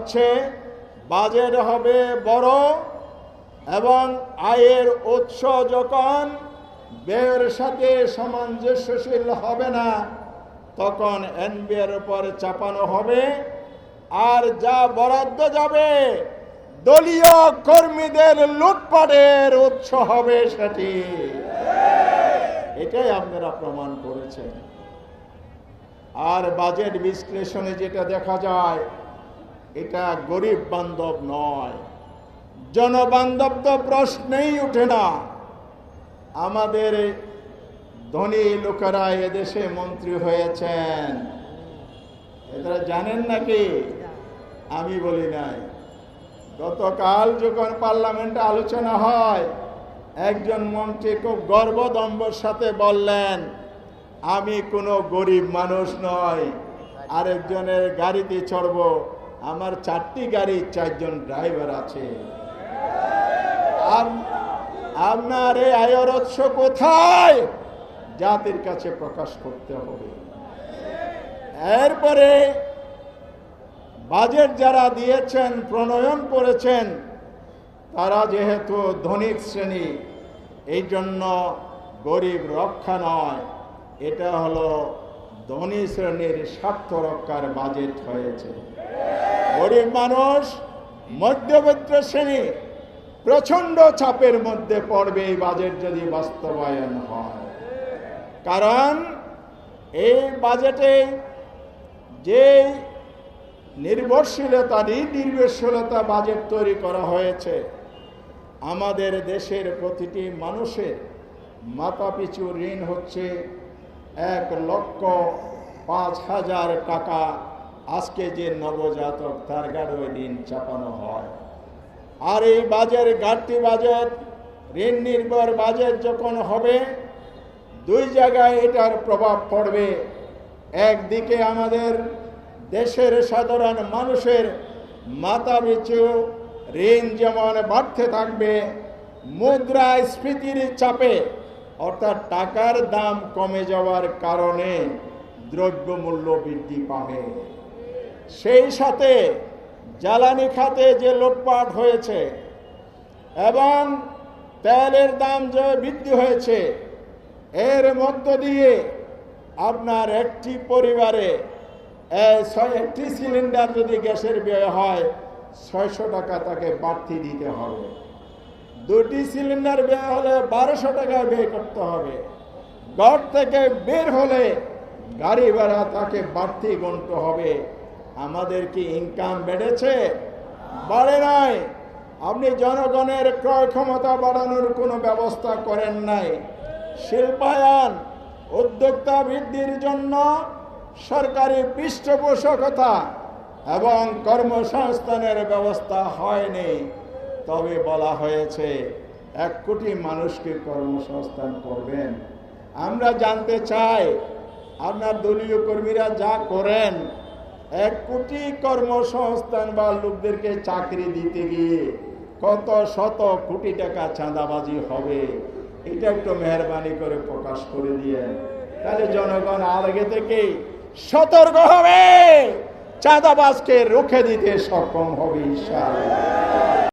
হচ্ছে বাজেট হবে বড় এবং আয়ের উৎস যখন ব্যয়ের সাথে সামঞ্জস্যশীল হবে না তখন এনবিআর উপর চাপানো হবে, আর যা বরাদ্দ যাবে দলীয় কর্মীদের লুটপাটের উৎস হবে সেটি। এটাই আপনারা প্রমাণ করেছেন। আর বাজেট বিশ্লেষণে যেটা দেখা যায় এটা গরিব বান্ধব নয়, জনবান্ধব তো প্রশ্নেই উঠে না। আমাদের ধনী লোকেরা এদেশে মন্ত্রী হয়েছেন, এরা জানেন নাকি? আমি বলি নাই। গতকাল যখন পার্লামেন্টে আলোচনা হয় একজন মন্ত্রী খুব গর্বদম্ভের সাথে বললেন, আমি কোনো গরিব মানুষ নয়, আরেকজনের গাড়িতে চড়ব, আমার 4টি গাড়ি 4 জন ড্রাইভার আছে। আপনার এই আয়ের উৎস কোথায় জাতির কাছে প্রকাশ করতে হবে। এরপরে বাজেট যারা দিয়েছেন, প্রণয়ন করেছেন, তারা যেহেতু ধনিক শ্রেণী, এই জন্য গরিব রক্ষা নয়, এটা হলো ধনী শ্রেণীর স্বার্থ রক্ষার বাজেট হয়েছে। গরিব মানুষ, মধ্যবিত্ত শ্রেণী প্রচন্ড চাপের মধ্যে পড়বে এই বাজেট যদি বাস্তবায়ন হয়। কারণ এই বাজেটে যে নির্ভরশীলতা বাজেট তৈরি করা হয়েছে, আমাদের দেশের প্রতিটি মানুষের মাথাপিছু ঋণ হচ্ছে 1,05,000 টাকা। আজকে যে নবজাতক তার গাড়ি ঋণ চাপানো হয়। আর এই বাজেট ঘাটতি বাজেট, ঋণ নির্ভর বাজেট যখন হবে, 2 জায়গায় এটার প্রভাব পড়বে। একদিকে আমাদের দেশের সাধারণ মানুষের মাথাপিছু ঋণ যেমন বাড়তে থাকবে, মুদ্রাস্ফীতির চাপে অর্থাৎ টাকার দাম কমে যাওয়ার কারণে দ্রব্যমূল্য বৃদ্ধি পাবে। সেই সাথে জ্বালানি খাতে যে লুটপাট হয়েছে এবং তেলের দাম যে বৃদ্ধি হয়েছে, এর মধ্য দিয়ে আপনার একটি পরিবারে 1টি সিলিন্ডার যদি গ্যাসের ব্যয় হয় 600 টাকা তাকে বাড়তি দিতে হবে। 2টি সিলিন্ডার ব্যয় হলে 1200 টাকা ব্যয় করতে হবে। ঘর থেকে বের হলে গাড়ি ভাড়া তাকে বাড়তি গুনতে হবে। আমাদের কি ইনকাম বেড়েছে? বাড়ে নাই। আপনি জনগণের ক্রয় ক্ষমতা বাড়ানোর কোনো ব্যবস্থা করেন নাই। শিল্পায়ন, উদ্যোক্তা বৃদ্ধির জন্য সরকারি পৃষ্ঠপোষকতা এবং কর্মসংস্থানের ব্যবস্থা হয়নি। তবে বলা হয়েছে 1 কোটি মানুষকে কর্মসংস্থান করবেন। আমরা জানতে চাই আপনার দলীয় কর্মীরা যা করেন, 1 কোটি কর্মসংস্থান বা লোকদেরকে চাকরি দিতে গিয়ে কত শত কোটি টাকা চাঁদাবাজি হবে, এটা একটু মেহরবানি করে প্রকাশ করে দিয়ে, তাহলে জনগণ আগে থেকেই সতর্ক হবে, চাঁদাবাজকে রুখে দিতে সক্ষম হবে ইনশাআল্লাহ।